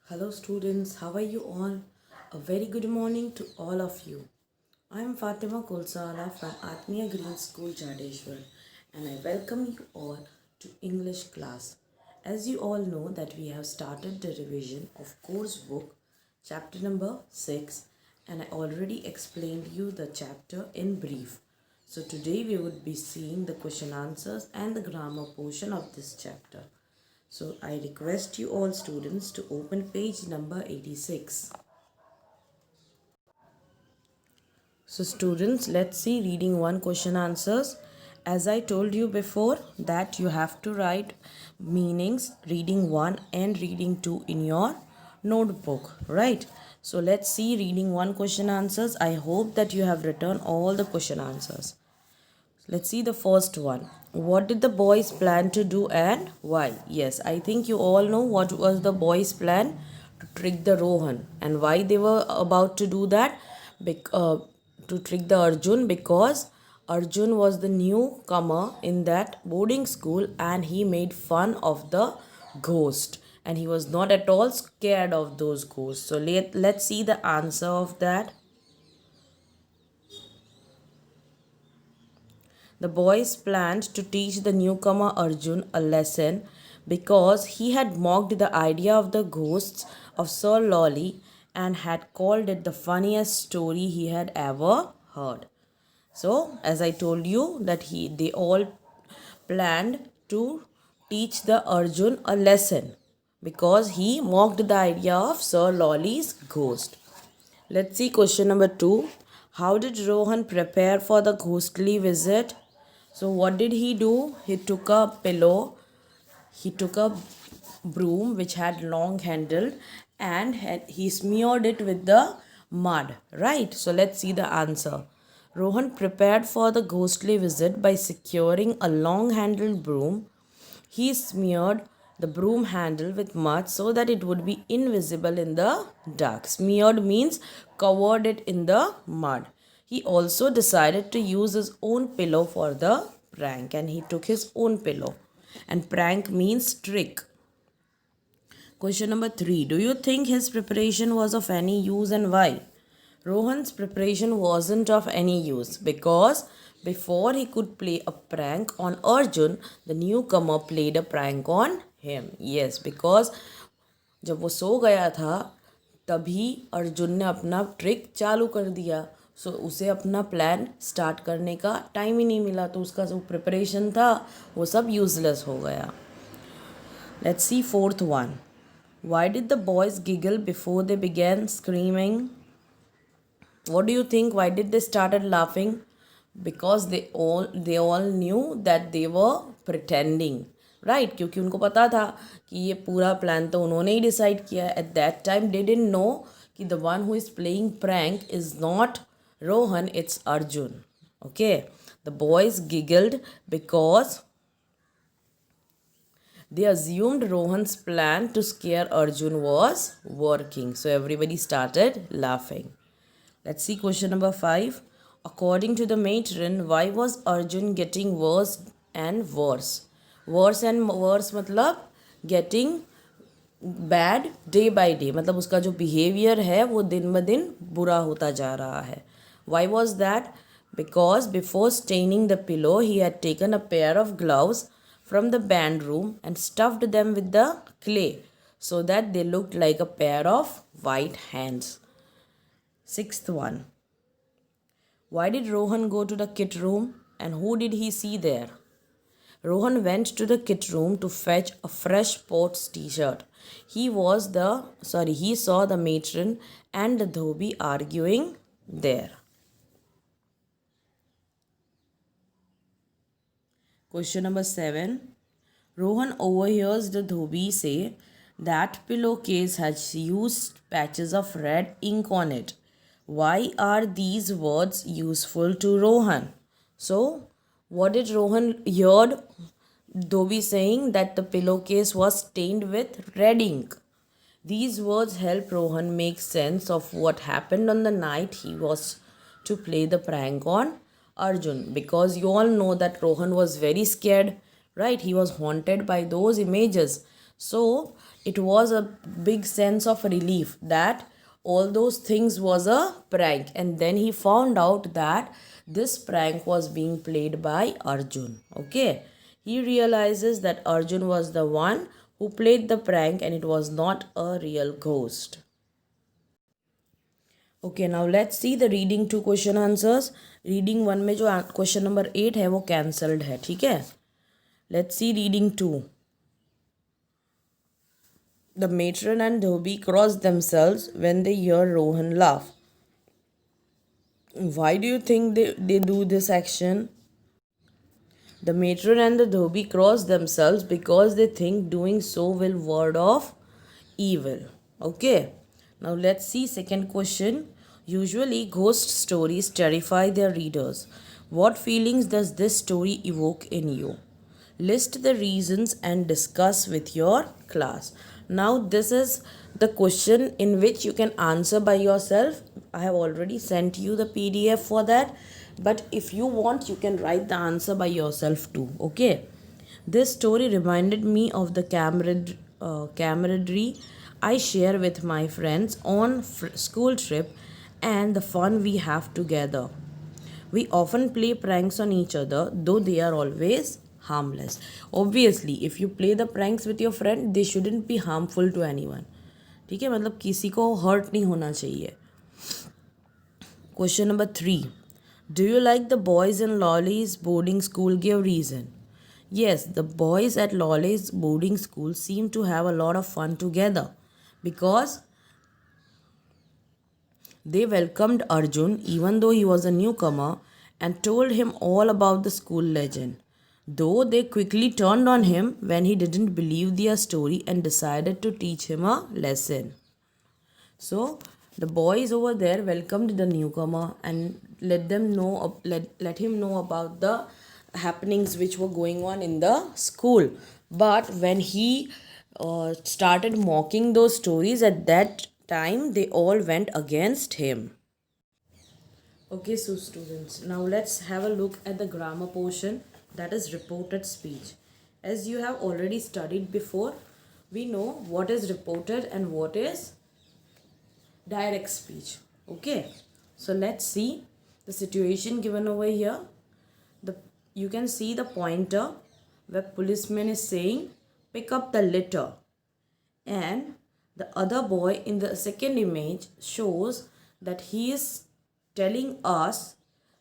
Hello students, how are you all? A very good morning to all of you. I am Fatima Kulsala from Atmiya Green School, Jadeshwar, and I welcome you all to English class. As you all know that we have started the revision of course book chapter number 6, and I already explained you the chapter in brief. So today we would be seeing the question answers and the grammar portion of this chapter. So I request you all students to open page number 86. So students, let's see reading 1 question answers. As I told you before that you have to write meanings reading 1 and reading 2 in your notebook, right? So let's see reading 1 question answers. I hope that you have written all the question answers. Let's see the first one. What did the boys plan to do and why? Yes, I think you all know what was the boys' plan to trick the Rohan and why they were about to do that. To trick the Arjun because Arjun was the newcomer in that boarding school and he made fun of the ghost and he was not at all scared of those ghosts. So let's see the answer of that. The boys planned to teach the newcomer Arjun a lesson because he had mocked the idea of the ghosts of Sir Lolly and had called it the funniest story he had ever heard. So, as I told you that they all planned to teach the Arjun a lesson because he mocked the idea of Sir Lolly's ghost. Let's see question number 2. How did Rohan prepare for the ghostly visit? So what did he do? He took a pillow, he took a broom which had long handle and he smeared it with the mud, right? So let's see the answer. Rohan prepared for the ghostly visit by securing a long handled broom. He smeared the broom handle with mud so that it would be invisible in the dark. Smeared means covered it in the mud. He also decided to use his own pillow for the prank and he took his own pillow. And prank means trick. Question number 3. Do you think his preparation was of any use and why? Rohan's preparation wasn't of any use because before he could play a prank on Arjun, the newcomer played a prank on him. Yes, because जब वो सो गया था तभी अर्जुन ने अपना trick चालू कर दिया. सो उसे अपना प्लान स्टार्ट करने का टाइम ही नहीं मिला तो उसका जो प्रिपरेशन था वो सब यूजलेस हो गया. Let's C fourth one. Why did the boys giggle before they began screaming? What do you think? Why did they started laughing? Because they all knew that they were pretending, right? क्योंकि उनको पता था कि ये पूरा plan तो उन्होंने ही decide किया. At that time they didn't know कि the one who is playing prank is not Rohan, it's Arjun. Okay, the boys giggled because they assumed Rohan's plan to scare Arjun was working. So everybody started laughing. Let's see question number 5. According to the matron, why was Arjun getting worse and worse? Worse and worse मतलब getting bad day by day. मतलब उसका जो behavior है वो दिन ब दिन बुरा होता जा रहा है. Why was that? Because before staining the pillow, he had taken a pair of gloves from the band room and stuffed them with the clay so that they looked like a pair of white hands. Sixth one. Why did Rohan go to the kit room and who did he see there? Rohan went to the kit room to fetch a fresh sports t-shirt. He saw the matron and the dhobi arguing there. Question number 7. Rohan overhears the dhobi say that pillowcase has used patches of red ink on it. Why are these words useful to Rohan? So, what did Rohan hear Dhobi saying that the pillowcase was stained with red ink? These words help Rohan make sense of what happened on the night he was to play the prank on Arjun, because you all know that Rohan was very scared, right? He was haunted by those images. So it was a big sense of relief that all those things was a prank, and then he found out that this prank was being played by Arjun. Okay, he realizes that Arjun was the one who played the prank and it was not a real ghost. Okay now let's see the reading two question answers. Reading one में जो question number 8 है वो cancelled है. ठीक है, let's see reading two. The matron and Dhobi cross themselves when they hear Rohan laugh. Why do you think they do this action? The matron and the Dhobi cross themselves because they think doing so will ward off evil. Okay. Now let's see second question. Usually ghost stories terrify their readers. What feelings does this story evoke in you? List the reasons and discuss with your class. Now this is the question in which you can answer by yourself. I have already sent you the PDF for that, but if you want you can write the answer by yourself too. Okay, this story reminded me of the camaraderie I share with my friends on school trip and the fun we have together. We often play pranks on each other, though they are always harmless. Obviously, if you play the pranks with your friend, they shouldn't be harmful to anyone. ठीक है, मतलब किसी को hurt नहीं होना चाहिए. Question number 3. Do you like the boys in Lolly's boarding school? Give reason. Yes, the boys at Lolly's boarding school seem to have a lot of fun together because they welcomed Arjun even though he was a newcomer and told him all about the school legend. Though they quickly turned on him when he didn't believe their story and decided to teach him a lesson. So the boys over there welcomed the newcomer and let him know about the happenings which were going on in the school. But when he started mocking those stories at that time, they all went against him. Okay, so students, now let's have a look at the grammar portion, that is reported speech. As you have already studied before, we know what is reported and what is direct speech. Okay, so let's see the situation given over here. You can see the pointer where policeman is saying pick up the litter, and the other boy in the second image shows that he is telling us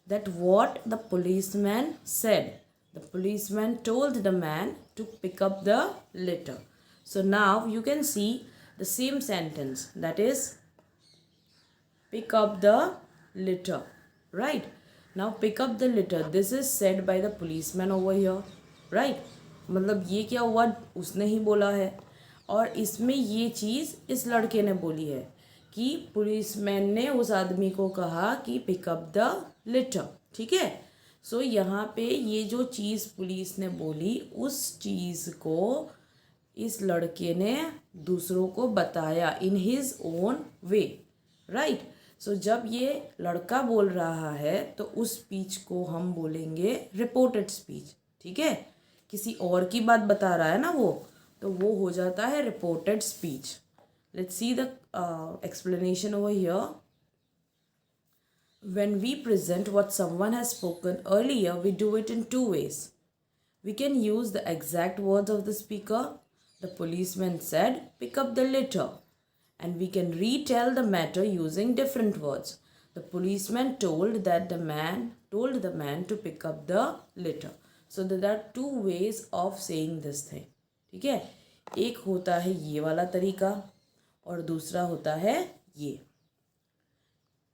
that what the policeman said. The policeman told the man to pick up the litter. So now you can see the same sentence, that is pick up the litter, right? Now pick up the litter, this is said by the policeman over here, right? मतलब ये क्या हुआ, उसने ही बोला है, और इसमें ये चीज़ इस लड़के ने बोली है कि पुलिसमैन ने उस आदमी को कहा कि पिक अप द लिटर. ठीक है, सो यहाँ पे ये जो चीज़ पुलिस ने बोली उस चीज़ को इस लड़के ने दूसरों को बताया in his own way, right? So जब ये लड़का बोल रहा है तो उस स्पीच को हम बोलेंगे रिपोर्टेड स्पीच. ठीक है, किसी और की बात बता रहा है ना वो, तो वो हो जाता है reported speech. Let's see the explanation over here. When we present what someone has spoken earlier, we do it in two ways. We can use the exact words of the speaker. The policeman said, pick up the litter. And we can retell the matter using different words. The policeman told the man to pick up the litter. So there are two ways of saying this thing. ठीक है, एक होता है ये वाला तरीका और दूसरा होता है ये.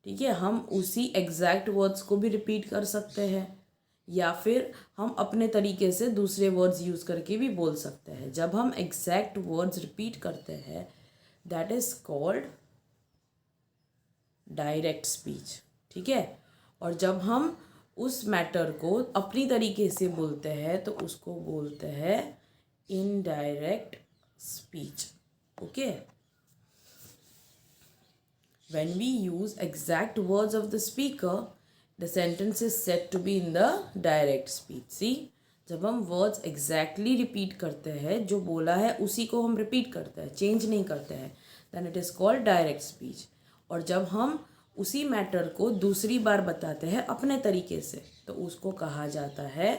ठीक है, हम उसी एग्जैक्ट वर्ड्स को भी रिपीट कर सकते हैं या फिर हम अपने तरीके से दूसरे वर्ड्स यूज़ करके भी बोल सकते हैं. जब हम एग्जैक्ट वर्ड्स रिपीट करते हैं that is called direct speech. ठीक है, और जब हम उस मैटर को अपनी तरीके से बोलते हैं तो उसको बोलते हैं indirect speech. Okay, when we use exact words of the speaker, the sentence is said to be in the direct speech. See, जब हम वर्ड्स एग्जैक्टली रिपीट करते हैं, जो बोला है उसी को हम रिपीट करते हैं, चेंज नहीं करते हैं, then it is called direct speech. और जब हम उसी मैटर को दूसरी बार बताते हैं अपने तरीके से, तो उसको कहा जाता है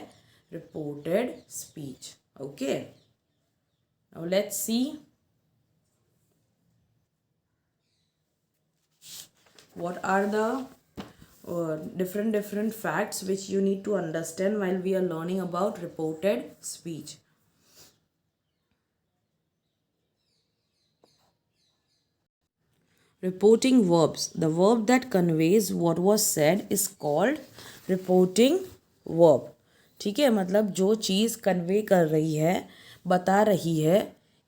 reported speech. Okay, now let's C what are the different facts which you need to understand while we are learning about reported speech. Reporting verbs, the verb that conveys what was said is called reporting verb. ठीक है, मतलब जो चीज़ convey कर रही है, बता रही है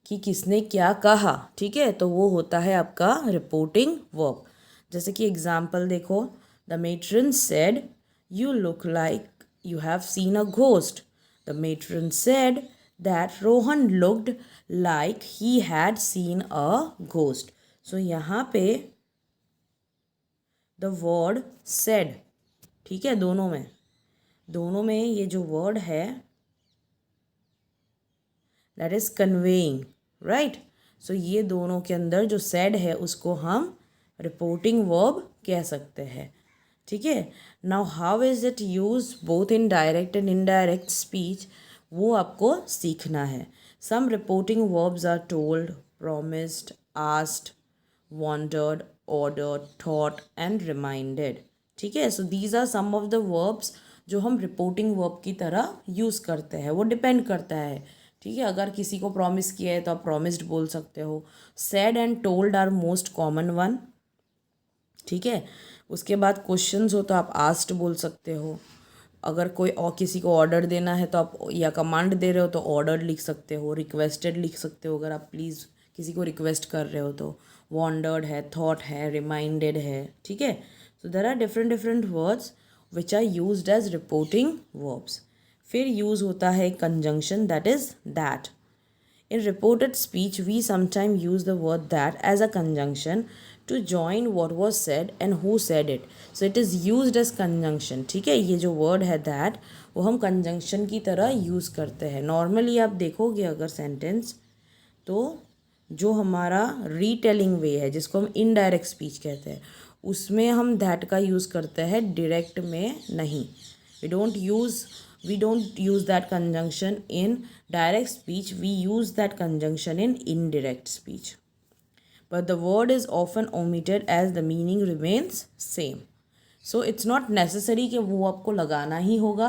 कि किसने क्या कहा, ठीक है, तो वो होता है आपका रिपोर्टिंग वर्ब। जैसे कि एग्जाम्पल देखो, the matron said you look like you have seen a ghost. The matron said that Rohan looked like he had seen a ghost. So यहाँ पे द वर्ड सेड, ठीक है, दोनों में ये जो वर्ड है दैट इज कन्वेइंग, राइट। सो ये दोनों के अंदर जो सेड है उसको हम रिपोर्टिंग वर्ब कह सकते हैं, ठीक है। Now how is it use both in direct and indirect speech, वो आपको सीखना है। Some reporting verbs are told, promised, asked, wandered, ordered, thought and reminded, ठीक है। So these are some of the verbs जो हम रिपोर्टिंग वर्ब की तरह यूज़ करते हैं। वो डिपेंड करता है, ठीक है। अगर किसी को प्रॉमिस किया है तो आप प्रॉमिस्ड बोल सकते हो। Said and told are most common one, ठीक है। उसके बाद क्वेश्चंस हो तो आप आस्क्ड बोल सकते हो। अगर कोई और किसी को ऑर्डर देना है तो आप, या कमांड दे रहे हो तो ऑर्डर लिख सकते हो, रिक्वेस्टेड लिख सकते हो अगर आप प्लीज़ किसी को रिक्वेस्ट कर रहे हो तो। वॉन्डर्ड है, थॉट है, रिमाइंडेड है, ठीक है। So there are different words which are used as reporting verbs. फिर यूज़ होता है conjunction, that is that. In reported speech, we sometimes use the word that as a conjunction to join what was said and who said it. So it is used as conjunction, ठीक है। ये जो word है that, वो हम conjunction की तरह use करते हैं। नॉर्मली आप देखोगे अगर सेंटेंस, तो जो हमारा रीटेलिंग वे है जिसको हम इनडायरेक्ट स्पीच कहते हैं, उसमें हम दैट का यूज़ करते हैं, डायरेक्ट में नहीं। We don't use that conjunction in direct speech, we use that conjunction in indirect speech, but the word is often omitted as the meaning remains same. So it's not necessary कि वो आपको लगाना ही होगा,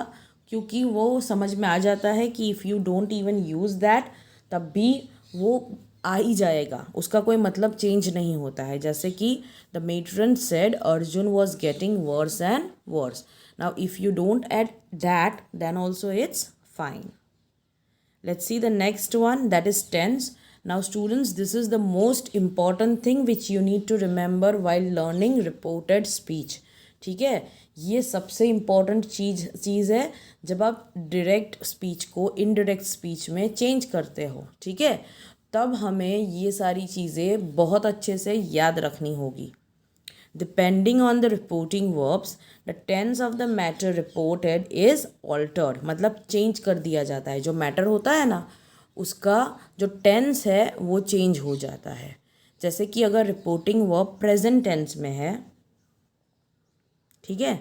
क्योंकि वो समझ में आ जाता है कि if you don't even use that तब भी वो आ ही जाएगा, उसका कोई मतलब चेंज नहीं होता है। जैसे कि the matron said Arjun was getting worse and worse. Now if you don't add that then also it's fine. Let's see the next one, that is tense. Now students, this is the most important thing which you need to remember while learning reported speech, ठीक है। ये सबसे important चीज़ है जब आप direct speech को indirect speech में change करते हो, ठीक है। तब हमें ये सारी चीज़ें बहुत अच्छे से याद रखनी होगी। Depending on the reporting verbs, the tense of the matter reported is altered, मतलब चेंज कर दिया जाता है। जो मैटर होता है ना, उसका जो टेंस है वो चेंज हो जाता है। जैसे कि अगर रिपोर्टिंग वर्ब प्रेजेंट टेंस में है, ठीक है,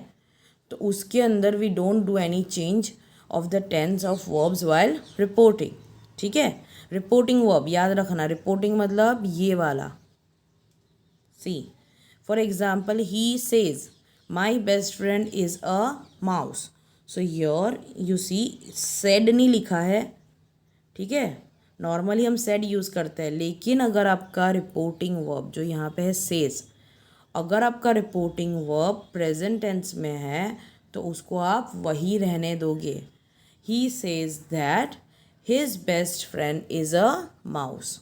तो उसके अंदर we don't do any change of the tense of verbs while reporting, ठीक है। रिपोर्टिंग वर्ब याद रखना, रिपोर्टिंग मतलब ये वाला, सी। For example, he says, my best friend is a mouse. So here you see said नहीं लिखा है, ठीक है। नॉर्मली हम said यूज़ करते हैं, लेकिन अगर आपका रिपोर्टिंग वर्ब जो यहाँ पे है says, अगर आपका रिपोर्टिंग वर्ब प्रेजेंट टेंस में है तो उसको आप वही रहने दोगे। He says that his best friend is a mouse.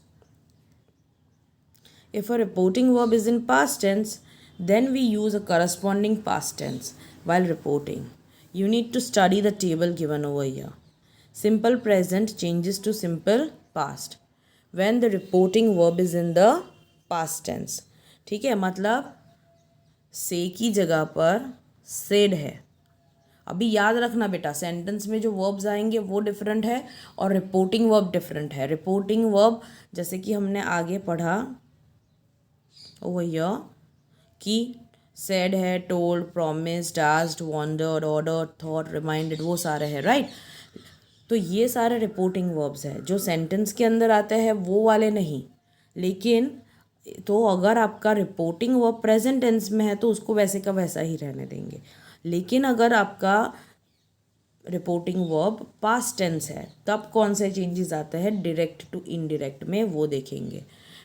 If a reporting verb is in past tense, then we use a corresponding past tense while reporting. You need to study the table given over here. Simple present changes to simple past when the reporting verb is in the past tense, ठीक है। मतलब से की जगह पर said है, अभी याद रखना बेटा, सेंटेंस में जो वर्ब्स आएंगे वो डिफरेंट है और रिपोर्टिंग वर्ब डिफरेंट है। रिपोर्टिंग वर्ब जैसे कि हमने आगे पढ़ा ओवर हियर कि सेड है, told, promised, asked, wondered, order, thought, reminded, वो सारे हैं, राइट। तो ये सारे रिपोर्टिंग वर्ब्स हैं जो सेंटेंस के अंदर आते हैं, वो वाले नहीं। लेकिन तो अगर आपका रिपोर्टिंग वर्ब प्रेजेंट टेंस में है तो उसको वैसे का वैसा ही रहने देंगे। लेकिन अगर आपका रिपोर्टिंग वर्ब पास्ट टेंस है तब कौन से चेंजेस आते हैं डायरेक्ट टू इनडायरेक्ट में, वो देखेंगे।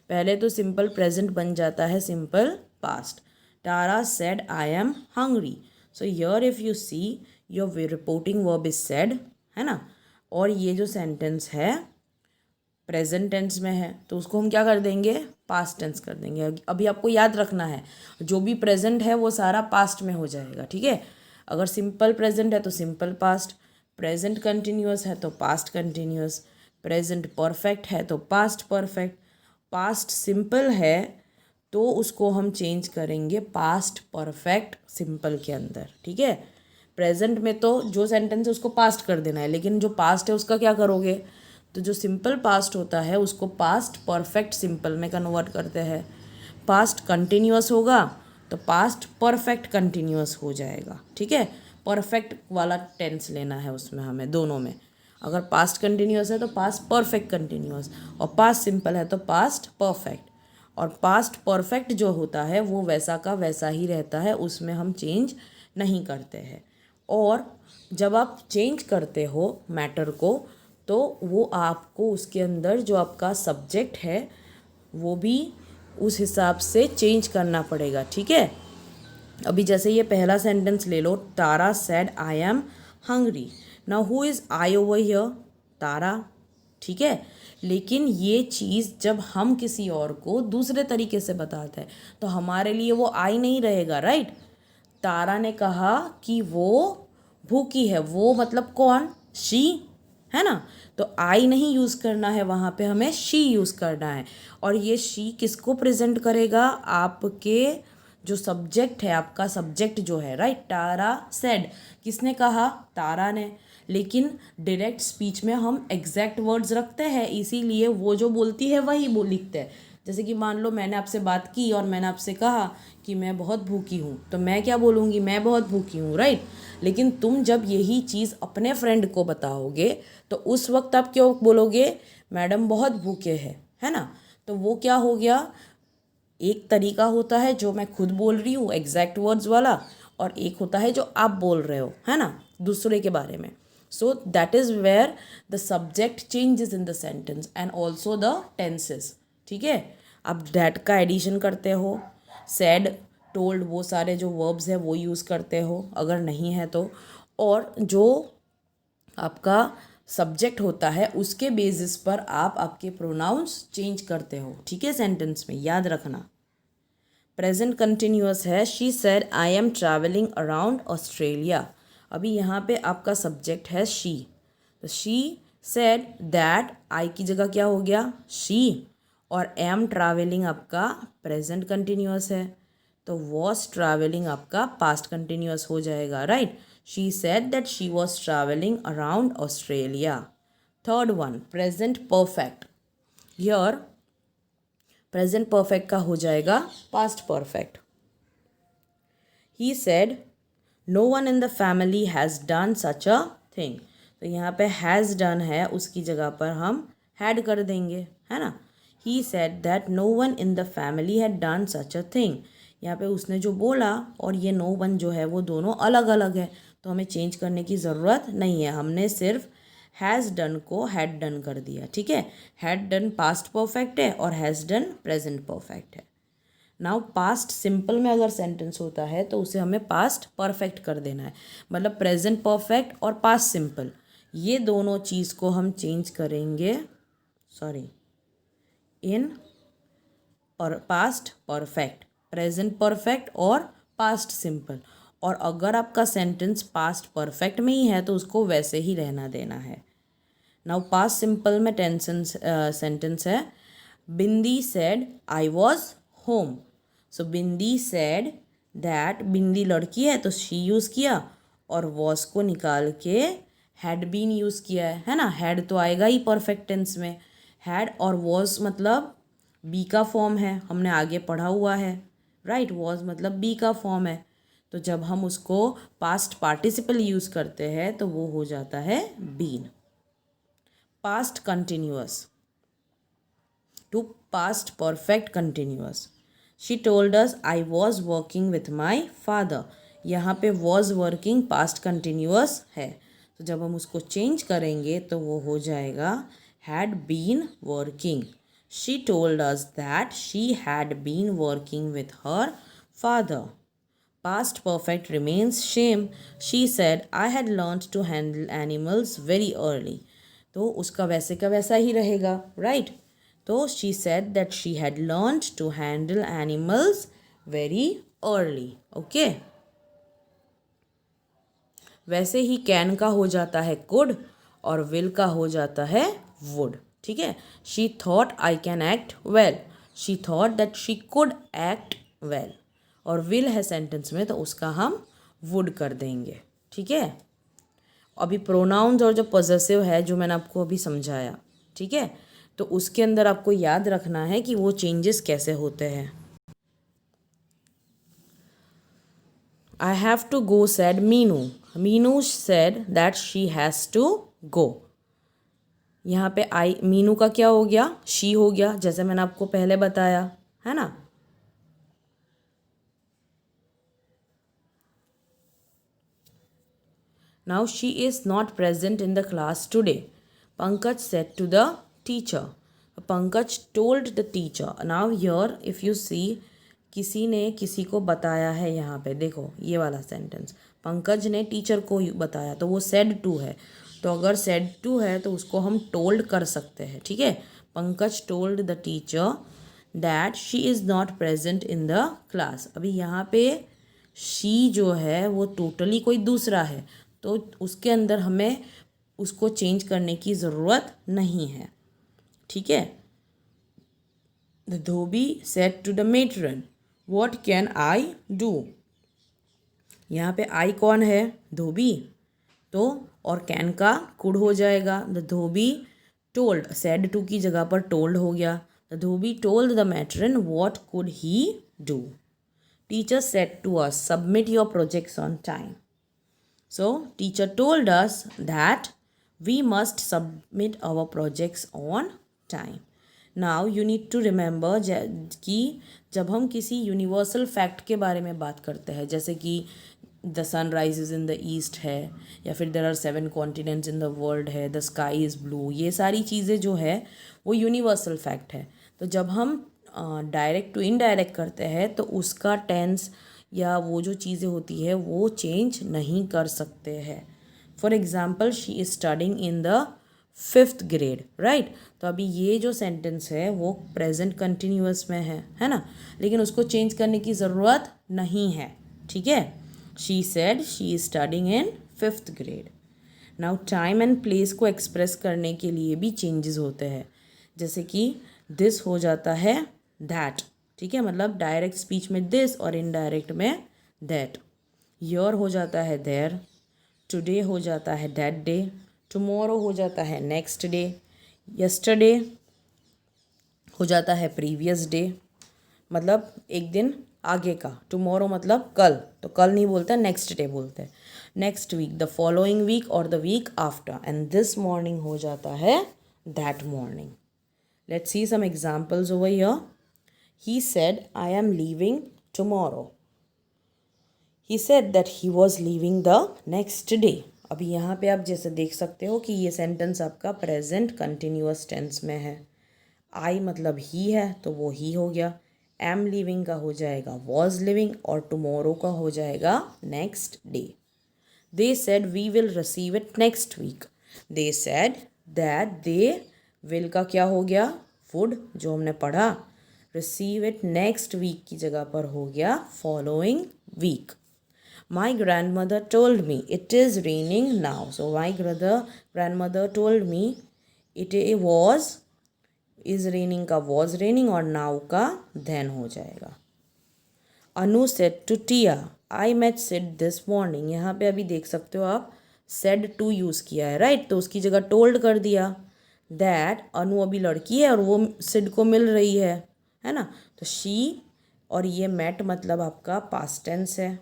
पहले तो सिंपल प्रेजेंट बन जाता है simple past. Tara said I am hungry. So here if you see your reporting verb is said, है ना, और ये जो सेंटेंस है प्रेजेंट टेंस में है तो उसको हम क्या कर देंगे, पास्ट टेंस कर देंगे। अभी आपको याद रखना है जो भी प्रेजेंट है वो सारा पास्ट में हो जाएगा, ठीक है। अगर सिंपल प्रेजेंट है तो सिंपल पास्ट, प्रेजेंट कंटिन्यूअस है तो पास्ट कंटिन्यूअस, प्रेजेंट परफेक्ट है तो पास्ट परफेक्ट, पास्ट सिंपल है तो उसको हम चेंज करेंगे पास्ट परफेक्ट सिंपल के अंदर, ठीक है। प्रेजेंट में तो जो सेंटेंस है उसको पास्ट कर देना है, लेकिन जो पास्ट है उसका क्या करोगे, तो जो सिंपल पास्ट होता है उसको पास्ट परफेक्ट सिंपल में कन्वर्ट करते हैं। पास्ट कंटिन्यूअस होगा तो पास्ट परफेक्ट कंटिन्यूअस हो जाएगा, ठीक है। परफेक्ट वाला टेंस लेना है उसमें हमें दोनों में। अगर पास्ट कंटिन्यूअस है तो पास्ट परफेक्ट कंटिन्यूअस, और पास्ट सिंपल है तो पास्ट परफेक्ट। और पास्ट परफेक्ट जो होता है वो वैसा का वैसा ही रहता है, उसमें हम चेंज नहीं करते हैं। और जब आप चेंज करते हो मैटर को तो वो आपको उसके अंदर जो आपका सब्जेक्ट है वो भी उस हिसाब से चेंज करना पड़ेगा, ठीक है। अभी जैसे ये पहला सेंटेंस ले लो, Tara said I am hungry. Now who is I over here, Tara, ठीक है। लेकिन ये चीज़ जब हम किसी और को दूसरे तरीके से बताते हैं तो हमारे लिए वो आई नहीं रहेगा, राइट। तारा ने कहा कि वो भूखी है, वो मतलब कौन, शी, है ना। तो आई नहीं यूज़ करना है, वहाँ पे हमें शी यूज़ करना है। और ये शी किसको प्रेजेंट करेगा, आपके जो सब्जेक्ट है, आपका सब्जेक्ट जो है, राइट। तारा सेड, किसने कहा, तारा ने। लेकिन डायरेक्ट स्पीच में हम एग्जैक्ट वर्ड्स रखते हैं, इसीलिए वो जो बोलती है वही लिखते हैं। जैसे कि मान लो मैंने आपसे बात की और मैंने आपसे कहा कि मैं बहुत भूखी हूँ, तो मैं क्या बोलूँगी, मैं बहुत भूखी हूँ, राइट। लेकिन तुम जब यही चीज़ अपने फ्रेंड को बताओगे तो उस वक्त आप क्यों बोलोगे, मैडम बहुत भूखे हैं, है ना। तो वो क्या हो गया, एक तरीका होता है जो मैं खुद बोल रही हूँ एग्जैक्ट वर्ड्स वाला, और एक होता है जो आप बोल रहे हो, है ना, दूसरे के बारे में। So that is where the subject changes in the sentence and also the tenses, ठीक है। आप डैट का एडिशन करते हो, सेड, टोल्ड, वो सारे जो वर्ब्स है वो यूज़ करते हो अगर नहीं है तो। और जो आपका सब्जेक्ट होता है उसके बेसिस पर आप आपके प्रोनाउंस चेंज करते हो, ठीक है, सेंटेंस में, याद रखना। प्रेजेंट कंटिन्यूअस है, she said I am travelling around Australia. अभी यहाँ पे आपका सब्जेक्ट है शी, तो शी सेड दैट, आई की जगह क्या हो गया, शी, और एम ट्रैवलिंग आपका प्रेजेंट कंटिन्यूअस है तो वॉज ट्रैवलिंग आपका पास्ट कंटिन्यूअस हो जाएगा, right. She said that she was travelling around Australia. Third one, present perfect. Here present perfect का हो जाएगा past perfect. He said no one in the family has done such a thing. तो यहाँ पे has done है, उसकी जगह पर हम हैड कर देंगे, है ना। He said that no one in the family had done such a thing. यहाँ पे उसने जो बोला और ये नो वन जो है वो दोनों अलग अलग है, तो हमें चेंज करने की ज़रूरत नहीं है। हमने सिर्फ हैज़ डन को हैड डन कर दिया, ठीक है। हैड डन पास्ट परफेक्ट है और हैज़ डन प्रेजेंट परफेक्ट है। नाउ पास्ट सिंपल में अगर सेंटेंस होता है तो उसे हमें पास्ट परफेक्ट कर देना है, मतलब प्रेजेंट परफेक्ट और पास्ट सिंपल, ये दोनों चीज़ को हम चेंज करेंगे, सॉरी, इन और पास्ट परफेक्ट, प्रेजेंट परफेक्ट और पास्ट सिंपल। और अगर आपका सेंटेंस पास्ट परफेक्ट में ही है तो उसको वैसे ही रहना देना है। नाउ पास्ट सिंपल में सेंटेंस है, Bindi said I was home. So Bindi said that, Bindi लड़की है तो शी यूज़ किया, और वॉज को निकाल के हैड बीन यूज़ किया है ना। हैड तो आएगा ही परफेक्ट टेंस में। हैड और वॉज मतलब बी का फॉर्म है, हमने आगे पढ़ा हुआ है, राइट। वॉज मतलब बी का फॉर्म है, तो जब हम उसको पास्ट पार्टिसिपल यूज़ करते हैं तो वो हो जाता है been. Past continuous to past perfect continuous. She told us I was working with my father. यहाँ पे वॉज वर्किंग पास्ट कंटिन्यूअस है, तो जब हम उसको चेंज करेंगे तो वो हो जाएगा had been working. She told us that she had been working with her father. Past perfect remains shame. She said, I had learned to handle animals very early. तो उसका वैसे का वैसा ही रहेगा, राइट। तो she said that she had learned to handle animals very early. Okay, वैसे he can का हो जाता है कुड और विल का हो जाता है वुड, ठीक है। She thought I can act well. She thought that she could act well, और विल है सेंटेंस में तो उसका हम वुड कर देंगे, ठीक है। अभी प्रोनाउंस और जो पॉसेसिव है जो मैंने आपको अभी समझाया, ठीक है, तो उसके अंदर आपको याद रखना है कि वो चेंजेस कैसे होते हैं। I have to go, said Meenu. Meenu said that she has to go. यहाँ पे आई मीनू का क्या हो गया, शी हो गया, जैसे मैंने आपको पहले बताया है ना। Now she is not present in the class today. Pankaj said to the teacher. Pankaj told the teacher. Now here if you see, किसी ने किसी को बताया है, यहाँ पे देखो ये वाला सेंटेंस, पंकज ने टीचर को बताया, तो वो सेड टू है। तो अगर सेड टू है तो उसको हम टोल्ड कर सकते हैं, ठीक है। Pankaj told the teacher that she is not present in the class. अभी यहाँ पे शी जो है वो टोटली कोई दूसरा है, तो उसके अंदर हमें उसको चेंज करने की ज़रूरत नहीं है, ठीक है। The dhobi said to the matron, what can I do. यहाँ पे आई कौन है, धोबी, तो और कैन का कुड हो जाएगा। The dhobi told, said to की जगह पर टोल्ड हो गया। The dhobi told the matron what could he do. Teacher said to us submit your projects on time. So, teacher told us that we must submit our projects on time. Now, you need to remember कि जब हम किसी universal fact के बारे में बात करते हैं, जैसे कि the sun rises in the east है, या फिर there are 7 continents in the world है, द स्काई इज़ ब्लू, ये सारी चीज़ें जो है वो यूनिवर्सल फैक्ट है। तो जब हम डायरेक्ट टू इनडायरेक्ट करते हैं तो उसका टेंस या वो जो चीज़ें होती है वो चेंज नहीं कर सकते हैं। For example she is studying in the 5th grade, right. तो अभी ये जो सेंटेंस है वो प्रेजेंट कंटिन्यूअस में है ना, लेकिन उसको चेंज करने की ज़रूरत नहीं है, ठीक है। She said she is studying in 5th grade. Now time and place को एक्सप्रेस करने के लिए भी चेंजेस होते हैं, जैसे कि दिस हो जाता है दैट, ठीक है, मतलब डायरेक्ट स्पीच में दिस और इनडायरेक्ट में दैट। योर हो जाता है देयर, टुडे हो जाता है दैट डे, टुमारो हो जाता है नेक्स्ट डे, यस्टरडे हो जाता है प्रीवियस डे, मतलब एक दिन आगे का। टुमारो मतलब कल, तो कल नहीं बोलते, नेक्स्ट डे बोलते हैं। Next week, the following week और the week after, and this morning हो जाता है that morning. Let's see some examples over here. He said, I am leaving tomorrow. He said that he was leaving the next day. अभी यहाँ पे आप जैसे देख सकते हो कि ये सेंटेंस आपका प्रेजेंट कंटिन्यूअस टेंस में है। आई मतलब ही है तो वो ही हो गया। एम लिविंग का हो जाएगा वॉज लिविंग, और टुमारो का हो जाएगा next day. They said we will receive it next week. They said that they will का क्या हो गया, वुड, जो हमने पढ़ा। रिसीव इट नेक्स्ट वीक की जगह पर हो गया following week. My grandmother told me it is raining now. So my grandmother told me it was, is raining का वॉज रेनिंग और नाउ का देन हो जाएगा। Anu said to Tia I met Sid this morning, यहाँ पे अभी देख सकते हो आप सेड टू यूज़ किया है, राइट। तो उसकी जगह टोल्ड कर दिया। दैट अनु अभी लड़की है और वो सिड को मिल रही है ना। तो शी और ये मेट मतलब आपका पास्ट टेंस है,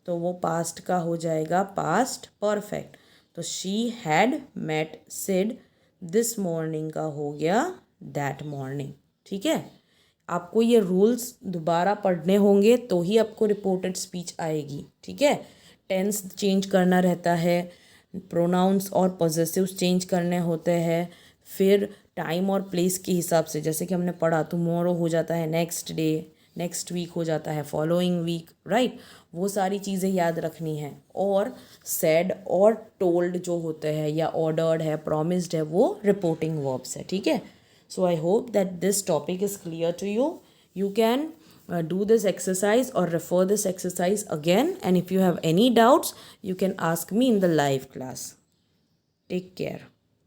तो वो पास्ट का हो जाएगा पास्ट परफेक्ट। तो she had met Sid this morning का हो गया दैट मॉर्निंग। ठीक है, आपको ये रूल्स दोबारा पढ़ने होंगे तो ही आपको रिपोर्टेड स्पीच आएगी। ठीक है, टेंस चेंज करना रहता है, प्रोनाउंस और पॉजेसिव्स चेंज करने होते हैं, फिर टाइम और प्लेस के हिसाब से, जैसे कि हमने पढ़ा टुमारो हो जाता है नेक्स्ट डे, नेक्स्ट वीक हो जाता है फॉलोइंग वीक, राइट। वो सारी चीज़ें याद रखनी है। और सेड और टोल्ड जो होते हैं या ऑर्डर्ड है, प्रॉमिस्ड है, वो रिपोर्टिंग वर्ब्स है। ठीक है, so I hope that this topic is clear to you. You can do this exercise or refer this exercise again, and if you have any doubts you can ask me in the live class. Take care.